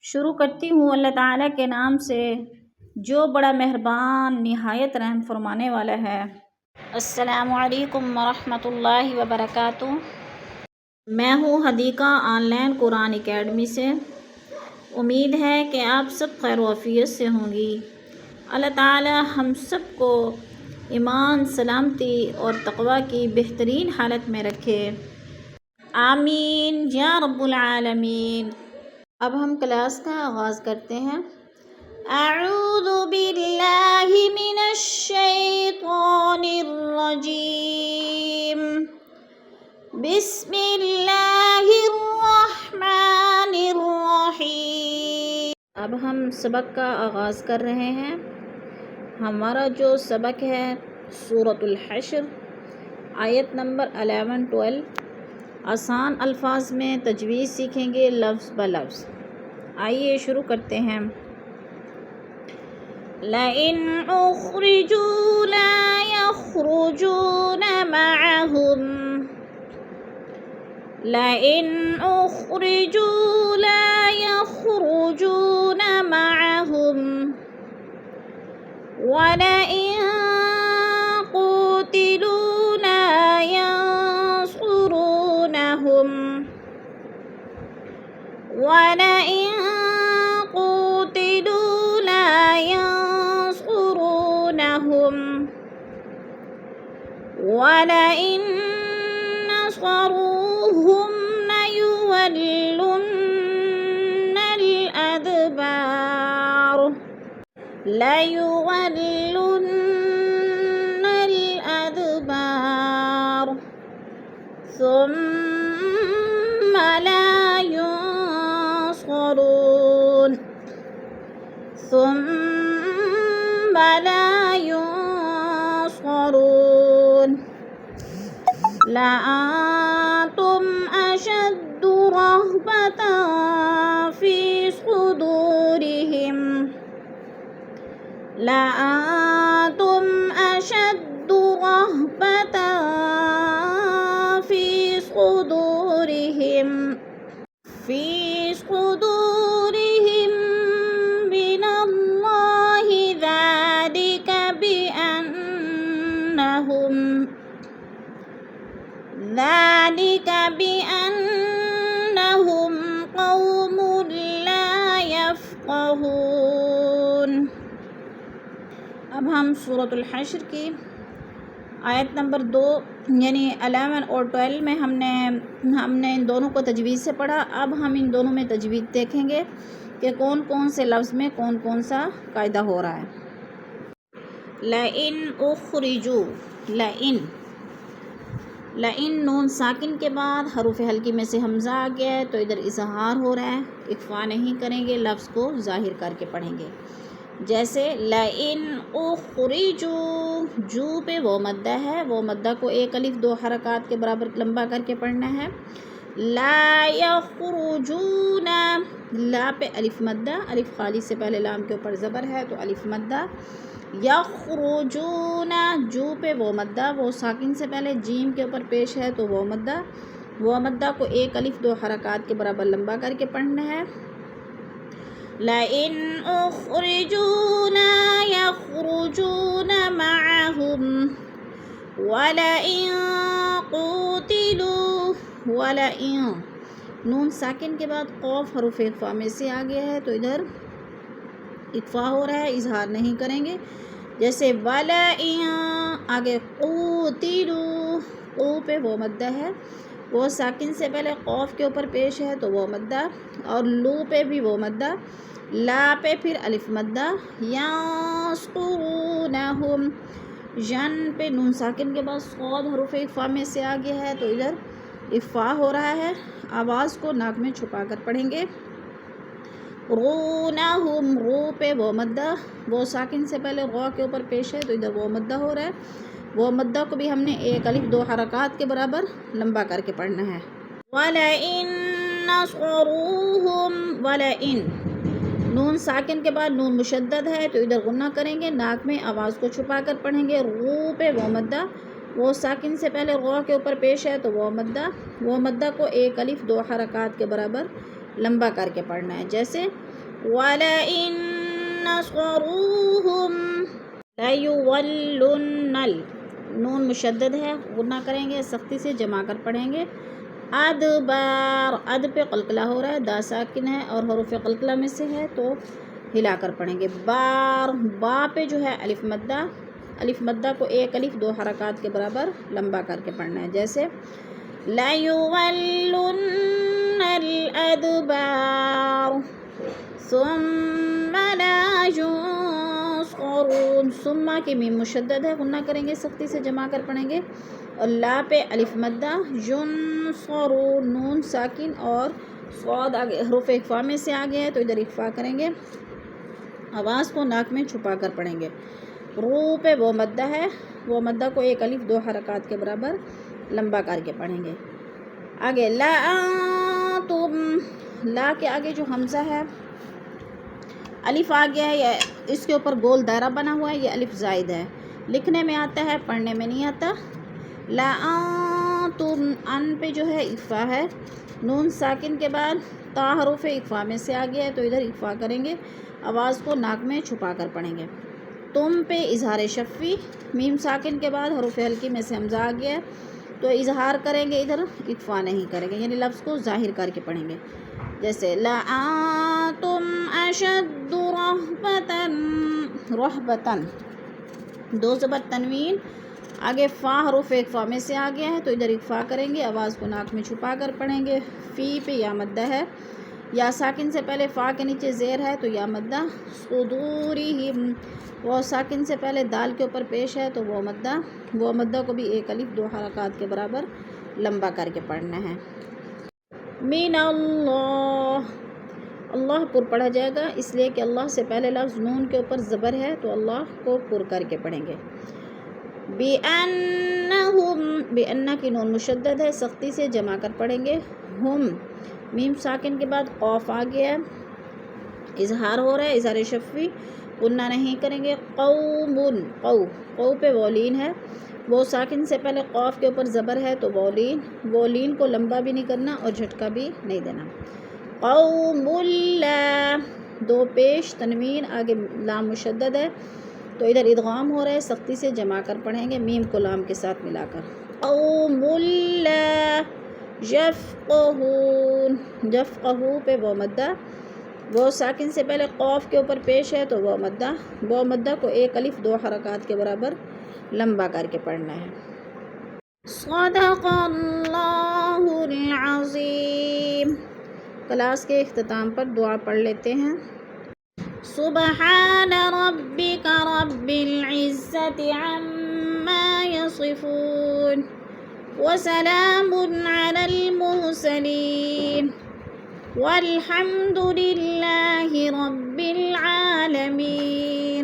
شروع کرتی ہوں اللہ تعالیٰ کے نام سے جو بڑا مہربان نہایت رحم فرمانے والا ہے۔ السلام علیکم ورحمۃ اللہ وبرکاتہ۔ میں ہوں Hadiqa on line Quran academy سے۔ امید ہے کہ آپ سب خیر و عافیت سے ہوں گی۔ اللہ تعالیٰ ہم سب کو ایمان، سلامتی اور تقوی کی بہترین حالت میں رکھے، آمین یا رب العالمین۔ اب ہم کلاس کا آغاز کرتے ہیں۔ اعوذ باللہ من الشیطان الرجیم، بسم اللہ الرحمن الرحیم۔ اب ہم سبق کا آغاز کر رہے ہیں۔ ہمارا جو سبق ہے سورۃ الحشر، آیت نمبر 11 12، آسان الفاظ میں تجوید سیکھیں گے لفظ بلفظ۔ آئیے شروع کرتے ہیں۔ لَئِنْ أُخْرِجُوا لَا يَخْرُجُونَ مَعَهُمْ لَئِنْ أُخْرِجُوا لَا يَخْرُجُونَ مَعَهُمْ وَلَئِن قُوتِلُوا لَا يَنصُرُونَهُمْ وَلَئِن قُوتِلُوا لَا يَنصُرُونَهُمْ وَلَئِن نَصَرُوهُمْ لَيُوَلُّنَّ الْأَدْبَارَ ثُمَّ لَا يُنصَرُونَ لَأَنْتُمْ أَشَدُّ رَهْبَةً فِي صُدُورِهِمْ مِنَ اللَّهِ ذَلِكَ بِأَنَّهُمْ قَوْمٌ لَا يَفْقَهُونَ۔ اب ہم سورۃ الحشر کی آیت نمبر 2 یعنی 11 اور 12 میں ہم نے ان دونوں کو تجوید سے پڑھا۔ اب ہم ان دونوں میں تجوید دیکھیں گے کہ کون کون سے لفظ میں کون کون سا قاعدہ ہو رہا ہے۔ لَئِنْ أُخْرِجُوا، لَئِن نون ساکن کے بعد حروف حلقی میں سے حمزہ آ گیا ہے تو ادھر اظہار ہو رہا ہے، اخفا نہیں کریں گے، لفظ کو ظاہر کر کے پڑھیں گے۔ جیسے لَئِنْ أُخْرِجُوا، جو پہ وہ مدہ ہے، وہ مدہ کو ایک الف دو حرکات کے برابر لمبا کر کے پڑھنا ہے۔ لا يخرجون، لا پہ الف مدہ، الف خالی سے پہلے لام کے اوپر زبر ہے تو الف مدہ۔ یخرجون، جو پہ وہ مدہ، وہ ساکن سے پہلے جیم کے اوپر پیش ہے تو وہ مدہ کو ایک الف دو حرکات کے برابر لمبا کر کے پڑھنا ہے۔ لَئِنْ أُخْرِجُوا لَا يَخْرُجُونَ مَعَهُمْ وَلَئِن قُوتِلُوا، وَلَئِن نون ساکن کے بعد قوف حروف اخفا میں سے آ گیا ہے تو ادھر اخفا ہو رہا ہے، اظہار نہیں کریں گے۔ جیسے وَلَئِن آگے قُوتِلُوا، قو پہ وہ مدہ ہے، وہ ساکن سے پہلے قوف کے اوپر پیش ہے تو وہ مدہ، اور لو پہ بھی وہ مدہ، لا پہ پھر الف مدہ۔ ینصرونہم، ین پہ نون ساکن کے بعد صاد حروف اخفا میں سے آ گیا ہے تو ادھر اخفا ہو رہا ہے، آواز کو ناک میں چھپا کر پڑھیں گے۔ رونہم، رو پہ وہ مدہ، وہ ساکن سے پہلے غو کے اوپر پیش ہے تو ادھر وہ مدہ ہو رہا ہے، وہ مدہ کو بھی ہم نے ایک الف دو حرکات کے برابر لمبا کر کے پڑھنا ہے۔ وَلَئِن نَصَرُوهُمْ، وَلَئِن نون ساکن کے بعد نون مشدد ہے تو ادھر غنہ کریں گے، ناک میں آواز کو چھپا کر پڑھیں گے۔ رو پہ وہ مدہ، وہ ساکن سے پہلے غو کے اوپر پیش ہے تو وہ مدہ کو ایک الف دو حرکات کے برابر لمبا کر کے پڑھنا ہے۔ جیسے وَلَئِن نَصَرُوهُمْ لَيُوَلُّنَّ نون مشدد ہے، غنہ کریں گے، سختی سے جما کر پڑھیں گے. ادبار، اد پہ قلقلہ ہو رہا ہے، دا ساکن ہے اور حروف قلقلہ میں سے ہے تو ہلا کر پڑھیں گے. بار، با پہ جو ہے الف مدہ، الف مدہ کو ایک الف دو حرکات کے برابر لمبا کر کے پڑھنا ہے. جیسے لَيُوَلُّنَّ الْأَدْبَارَ ثُمَّ لَا يُنصَرُونَ. ثم کی میم مشدد ہے، غنہ کریں گے، سختی سے جما کر پڑھیں گے. اور لا پہ الف مدہ، ينصرون نون ساکن اور صاد آگے حروف اخفا میں سے آگے ہے تو ادھر اخفا کریں گے، آواز کو ناک میں چھپا کر پڑھیں گے. رو پہ وہ مدہ ہے، وہ مدہ کو ایک الف دو حرکات کے برابر لمبا کر کے پڑھیں گے. آگے لا انتم، لا کے آگے جو حمزہ ہے الف آ گیا ہے، اس کے اوپر گول دائرہ بنا ہوا ہے، یہ الف زائد ہے، لکھنے میں آتا ہے پڑھنے میں نہیں آتا. لا انتم، ان پہ جو ہے اخفا ہے، نون ساکن کے بعد تا حروف اخفا میں سے آ گیا ہے تو ادھر اخفا کریں گے، آواز کو ناک میں چھپا کر پڑھیں گے. تم پہ اظہار شفی، میم ساکن کے بعد حروف ہلکی میں سے حمزہ آ گیا ہے تو اظہار کریں گے، ادھر اخفا نہیں کریں گے، یعنی لفظ کو ظاہر کر کے پڑھیں گے. جیسے لَأَنتُمْ أَشَدُّ رَهْبَةً، دو زبر تنوین، آگے فا حروف اخفا میں سے آ گیا ہے تو ادھر اخفا کریں گے، آواز کو ناک میں چھپا کر پڑھیں گے. فی پہ یا مدہ ہے، یا ساکن سے پہلے فا کے نیچے زیر ہے تو یا مدہ. صدورہم، وہ ساکن سے پہلے دال کے اوپر پیش ہے تو وہ مدہ کو بھی ایک الف دو حرکات کے برابر لمبا کر کے پڑھنا ہے. من اللہ، اللہ پر پڑھا جائے گا اس لیے کہ اللہ سے پہلے لفظ نون کے اوپر زبر ہے تو اللہ کو پر کر کے پڑھیں گے. بِأَنَّهُمْ، بِأَنَّ کی نون مشدد ہے، سختی سے جما کر پڑھیں گے. ہم، میم ساکن کے بعد قوف آ گیا ہے، اظہار ہو رہا ہے، اظہار شفوی، غنہ نہیں کریں گے. قوم، قو پہ وولین ہے، وہ ساکن سے پہلے قوف کے اوپر زبر ہے تو وولین کو لمبا بھی نہیں کرنا اور جھٹکا بھی نہیں دینا. قوم اللہ، دو پیش تنوین، آگے لام مشدد ہے تو ادھر ادغام ہو رہا ہے، سختی سے جما کر پڑھیں گے، میم کو لام کے ساتھ ملا کر. قوم اللہ یفقہون، یفقہو پہ وہ مدہ، وہ ساکن سے پہلے قوف کے اوپر پیش ہے تو وہ مدہ کو ایک الف دو حرکات کے برابر لمبا کر کے پڑھنا ہے. صدق اللہ العظیم. کلاس کے اختتام پر دعا پڑھ لیتے ہیں. سبحان ربک رب العزت عما یصفون وسلام علی المرسلین والحمد للہ رب العالمین.